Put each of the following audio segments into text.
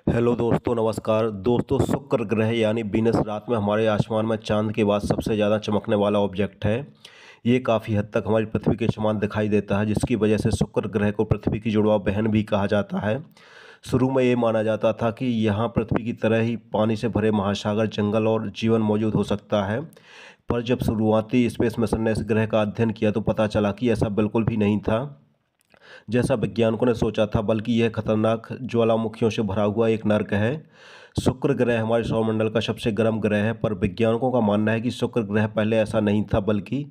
Hello दोस्तों, नमस्कार दोस्तों। शुक्र ग्रह यानी वीनस रात में हमारे आसमान में चांद के बाद सबसे ज़्यादा चमकने वाला ऑब्जेक्ट है। ये काफ़ी हद तक हमारी पृथ्वी के समान दिखाई देता है, जिसकी वजह से शुक्र ग्रह को पृथ्वी की जुड़वा बहन भी कहा जाता है। शुरू में ये माना जाता था कि यहाँ पृथ्वी की तरह ही पानी से भरे महासागर, जंगल और जीवन मौजूद हो सकता है। पर जब शुरुआती स्पेस मिशन ने इस ग्रह का अध्ययन किया तो पता चला कि ऐसा बिल्कुल भी नहीं था जैसा वैज्ञानिकों ने सोचा था, बल्कि यह खतरनाक ज्वालामुखियों से भरा हुआ एक नर्क है। शुक्र ग्रह हमारे सौरमंडल का सबसे गर्म ग्रह है, पर वैज्ञानिकों का मानना है कि शुक्र ग्रह पहले ऐसा नहीं था, बल्कि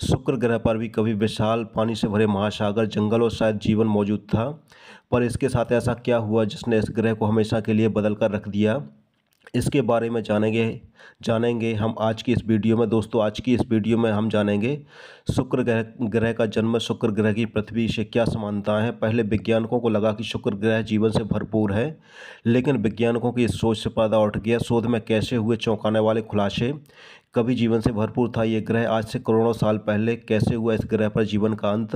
शुक्र ग्रह पर भी कभी विशाल पानी से भरे महासागर, जंगल और शायद जीवन मौजूद था। पर इसके साथ ऐसा क्या हुआ जिसने इस ग्रह को हमेशा के लिए बदल कर रख दिया, इसके बारे में जानेंगे जानेंगे हम आज की इस वीडियो में। दोस्तों, आज की इस वीडियो में हम जानेंगे शुक्र ग्रह का जन्म, शुक्र ग्रह की पृथ्वी से क्या समानताएं हैं। पहले वैज्ञानिकों को लगा कि शुक्र ग्रह जीवन से भरपूर है, लेकिन वैज्ञानिकों की इस सोच से पर्दा उठ गया। शोध में कैसे हुए चौंकाने वाले खुलासे। कभी जीवन से भरपूर था ये ग्रह आज से करोड़ों साल पहले। कैसे हुआ इस ग्रह पर जीवन का अंत,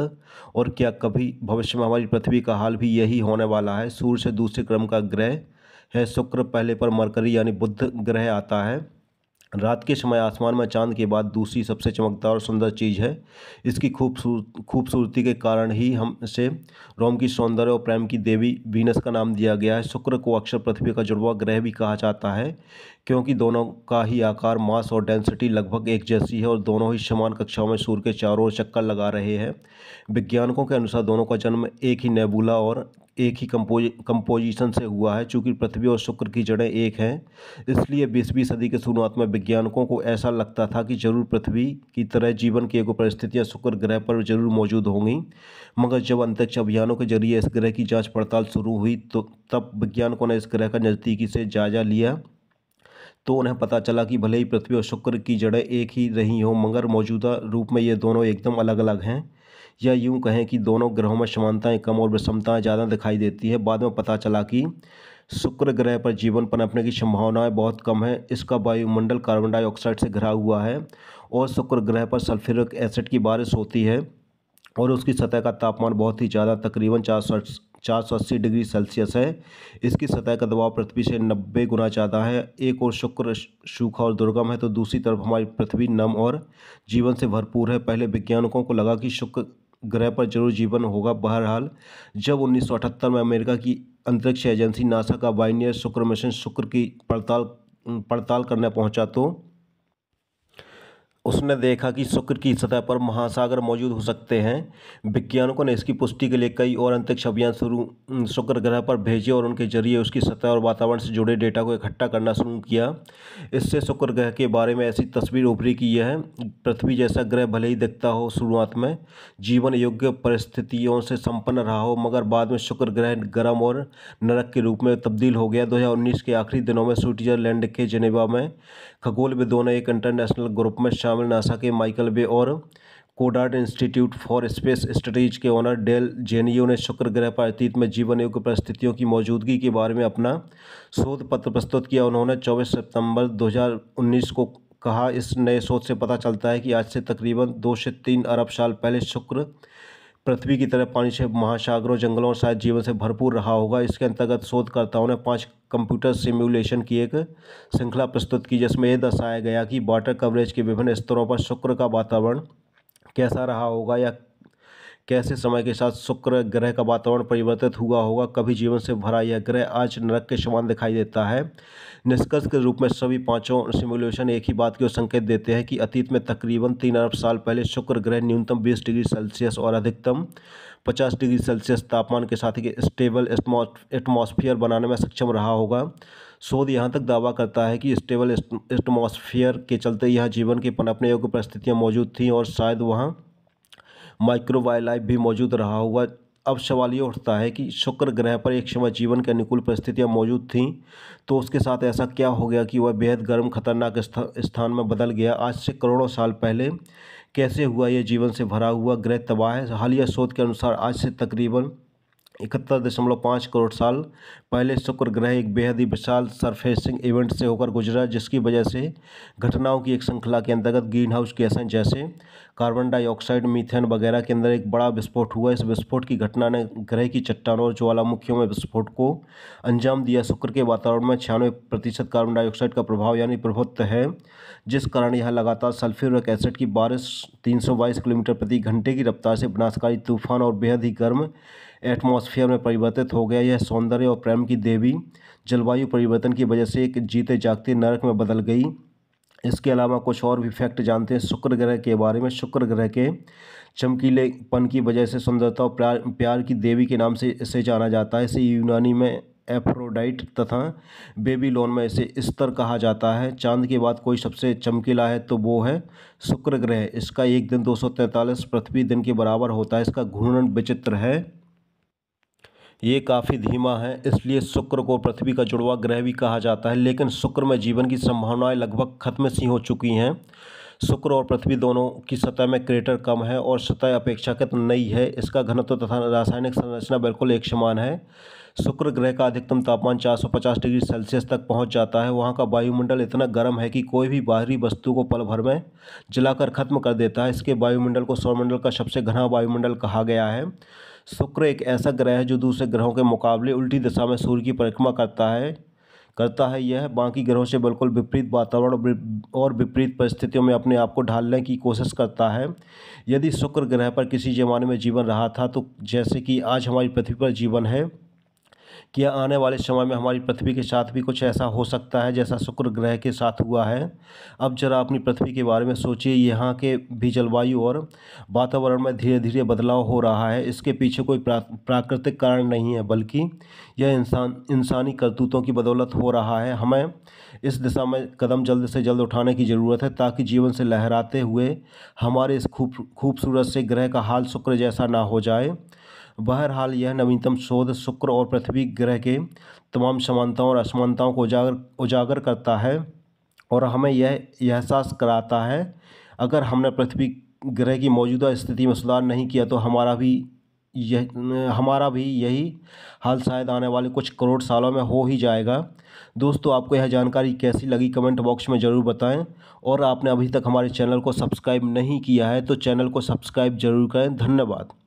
और क्या कभी भविष्य में हमारी पृथ्वी का हाल भी यही होने वाला है। सूर्य से दूसरे क्रम का ग्रह है शुक्र, पहले पर मरकरी यानी बुध ग्रह आता है। रात के समय आसमान में चांद के बाद दूसरी सबसे चमकदार और सुंदर चीज़ है। इसकी खूबसूरती के कारण ही हम इसे रोम की सौंदर्य और प्रेम की देवी वीनस का नाम दिया गया है। शुक्र को अक्सर पृथ्वी का जुड़वा ग्रह भी कहा जाता है, क्योंकि दोनों का ही आकार, मास और डेंसिटी लगभग एक जैसी है और दोनों ही समान कक्षाओं में सूर्य के चारों ओर चक्कर लगा रहे हैं। वैज्ञानिकों के अनुसार दोनों का जन्म एक ही नेबुला और एक ही कंपोजिशन से हुआ है। चूंकि पृथ्वी और शुक्र की जड़ें एक हैं, इसलिए 20वीं सदी के शुरुआत में वैज्ञानिकों को ऐसा लगता था कि जरूर पृथ्वी की तरह जीवन की एक परिस्थितियां शुक्र ग्रह पर जरूर मौजूद होंगी। मगर जब अंतरिक्ष अभियानों के जरिए इस ग्रह की जांच पड़ताल शुरू हुई तो तब वैज्ञानिकों ने इस ग्रह का नज़दीकी से जायजा लिया, तो उन्हें पता चला कि भले ही पृथ्वी और शुक्र की जड़ें एक ही रही हों, मगर मौजूदा रूप में ये दोनों एकदम अलग अलग हैं। या यूं कहें कि दोनों ग्रहों में समानताएं कम और विषमताएं ज़्यादा दिखाई देती है। बाद में पता चला कि शुक्र ग्रह पर जीवन पनपने की संभावनाएं बहुत कम है। इसका वायुमंडल कार्बन डाइऑक्साइड से घिरा हुआ है और शुक्र ग्रह पर सल्फ्यूरिक एसिड की बारिश होती है और उसकी सतह का तापमान बहुत ही ज़्यादा, तकरीबन 480 डिग्री सेल्सियस है। इसकी सतह का दबाव पृथ्वी से 90 गुना ज़्यादा है। एक और शुक्र सूखा और दुर्गम है, तो दूसरी तरफ हमारी पृथ्वी नम और जीवन से भरपूर है। पहले वैज्ञानिकों को लगा कि शुक्र ग्रह पर जरूर जीवन होगा। बहरहाल, जब 1978 में अमेरिका की अंतरिक्ष एजेंसी नासा का वाइनियर शुक्र मिशन शुक्र की पड़ताल करने पहुंचा, तो उसने देखा कि शुक्र की सतह पर महासागर मौजूद हो सकते हैं। वैज्ञानिकों ने इसकी पुष्टि के लिए कई और अंतरिक्ष अभियान शुक्र ग्रह पर भेजे और उनके जरिए उसकी सतह और वातावरण से जुड़े डेटा को इकट्ठा करना शुरू किया। इससे शुक्र ग्रह के बारे में ऐसी तस्वीर उभरी कि यह पृथ्वी जैसा ग्रह भले ही दिखता हो शुरुआत में जीवन योग्य परिस्थितियों से संपन्न रहा हो, मगर बाद में शुक्र ग्रह गर्म और नरक के रूप में तब्दील हो गया। 2019 के आखिरी दिनों में स्विट्जरलैंड के जेनेवा में खगोलविदों ने एक इंटरनेशनल ग्रुप में शामिल नासा के माइकल बे और कोडार्ड इंस्टीट्यूट फॉर स्पेस स्टडीज के ओनर डेल जेनियो ने शुक्र ग्रह पर अतीत में जीवन योग्य परिस्थितियों की मौजूदगी के बारे में अपना शोध पत्र प्रस्तुत किया। उन्होंने 24 सितंबर 2019 को कहा, इस नए शोध से पता चलता है कि आज से तकरीबन 2 से 3 अरब साल पहले शुक्र पृथ्वी की तरह पानी से, महासागरों, जंगलों और शायद जीवन से भरपूर रहा होगा। इसके अंतर्गत शोधकर्ताओं ने 5 कंप्यूटर सिमुलेशन की एक श्रृंखला प्रस्तुत की, जिसमें यह दर्शाया गया कि वाटर कवरेज के विभिन्न स्तरों पर शुक्र का वातावरण कैसा रहा होगा, या कैसे समय के साथ शुक्र ग्रह का वातावरण परिवर्तित हुआ होगा। कभी जीवन से भरा यह ग्रह आज नरक के समान दिखाई देता है। निष्कर्ष के रूप में सभी पांचों सिमुलेशन एक ही बात की ओर संकेत देते हैं कि अतीत में तकरीबन 3 अरब साल पहले शुक्र ग्रह न्यूनतम 20 डिग्री सेल्सियस और अधिकतम 50 डिग्री सेल्सियस तापमान के साथ एक स्टेबल एटमॉस्फेयर बनाने में सक्षम रहा होगा। शोध यहाँ तक दावा करता है कि स्टेबल एटमॉस्फेयर के चलते यहाँ जीवन के पनपने योग्य परिस्थितियाँ मौजूद थीं और शायद वहाँ माइक्रोबायो लाइफ भी मौजूद रहा होगा। अब सवाल ये उठता है कि शुक्र ग्रह पर एक समय जीवन के अनुकूल परिस्थितियां मौजूद थीं, तो उसके साथ ऐसा क्या हो गया कि वह बेहद गर्म, खतरनाक स्थान में बदल गया। आज से करोड़ों साल पहले कैसे हुआ यह जीवन से भरा हुआ ग्रह तबाह है। हालिया शोध के अनुसार आज से तकरीबन 71.5 करोड़ साल पहले शुक्र ग्रह एक बेहद ही विशाल सरफेसिंग इवेंट से होकर गुजरा, जिसकी वजह से घटनाओं की एक श्रृंखला के अंतर्गत ग्रीन हाउस गैसें जैसे कार्बन डाइऑक्साइड, मीथेन वगैरह के अंदर एक बड़ा विस्फोट हुआ। इस विस्फोट की घटना ने ग्रह की चट्टानों और ज्वालामुखियों में विस्फोट को अंजाम दिया। शुक्र के वातावरण में 96% कार्बन डाइऑक्साइड का प्रभाव यानी प्रभुत्व है, जिस कारण यह लगातार सल्फ्यूरिक एसिड की बारिश 322 किलोमीटर प्रति घंटे की रफ्तार से विनाशकारी तूफान और बेहद ही गर्म एटमॉस्फेयर में परिवर्तित हो गया। यह सौंदर्य और प्रेम की देवी जलवायु परिवर्तन की वजह से एक जीते जागते नरक में बदल गई। इसके अलावा कुछ और भी फैक्ट जानते हैं शुक्र ग्रह के बारे में। शुक्र ग्रह के चमकीलेपन की वजह से सुंदरता और प्यार की देवी के नाम से इसे जाना जाता है। इसे यूनानी में एफ्रोडाइट तथा बेबीलोन में इसे इस्तर कहा जाता है। चांद के बाद कोई सबसे चमकीला है तो वो है शुक्र ग्रह। इसका एक दिन 243 पृथ्वी दिन के बराबर होता है। इसका घूर्णन विचित्र है, ये काफ़ी धीमा है, इसलिए शुक्र को पृथ्वी का जुड़वा ग्रह भी कहा जाता है। लेकिन शुक्र में जीवन की संभावनाएं लगभग खत्म सी हो चुकी हैं। शुक्र और पृथ्वी दोनों की सतह में क्रेटर कम है और सतह अपेक्षाकृत नई है। इसका घनत्व तथा रासायनिक संरचना बिल्कुल एक समान है। शुक्र ग्रह का अधिकतम तापमान 450 डिग्री सेल्सियस तक पहुंच जाता है। वहां का वायुमंडल इतना गर्म है कि कोई भी बाहरी वस्तु को पल भर में जलाकर खत्म कर देता है। इसके वायुमंडल को सौरमंडल का सबसे घना वायुमंडल कहा गया है। शुक्र एक ऐसा ग्रह है जो दूसरे ग्रहों के मुकाबले उल्टी दिशा में सूर्य की परिक्रमा करता है। यह बाकी ग्रहों से बिल्कुल विपरीत वातावरण और विपरीत परिस्थितियों में अपने आप को ढालने की कोशिश करता है। यदि शुक्र ग्रह पर किसी ज़माने में जीवन रहा था, तो जैसे कि आज हमारी पृथ्वी पर जीवन है, क्या आने वाले समय में हमारी पृथ्वी के साथ भी कुछ ऐसा हो सकता है जैसा शुक्र ग्रह के साथ हुआ है? अब जरा अपनी पृथ्वी के बारे में सोचिए। यहाँ के भी जलवायु और वातावरण में धीरे धीरे बदलाव हो रहा है। इसके पीछे कोई प्राकृतिक कारण नहीं है, बल्कि यह इंसानी करतूतों की बदौलत हो रहा है। हमें इस दिशा में कदम जल्द से जल्द उठाने की ज़रूरत है, ताकि जीवन से लहराते हुए हमारे इस खूबसूरत से ग्रह का हाल शुक्र जैसा ना हो जाए। बहरहाल यह नवीनतम शोध शुक्र और पृथ्वी ग्रह के तमाम समानताओं और असमानताओं को उजागर करता है और हमें यह एहसास कराता है, अगर हमने पृथ्वी ग्रह की मौजूदा स्थिति में सुधार नहीं किया तो हमारा भी यही हाल शायद आने वाले कुछ करोड़ सालों में हो ही जाएगा। दोस्तों, आपको यह जानकारी कैसी लगी कमेंट बॉक्स में ज़रूर बताएं, और आपने अभी तक हमारे चैनल को सब्सक्राइब नहीं किया है तो चैनल को सब्सक्राइब जरूर करें। धन्यवाद।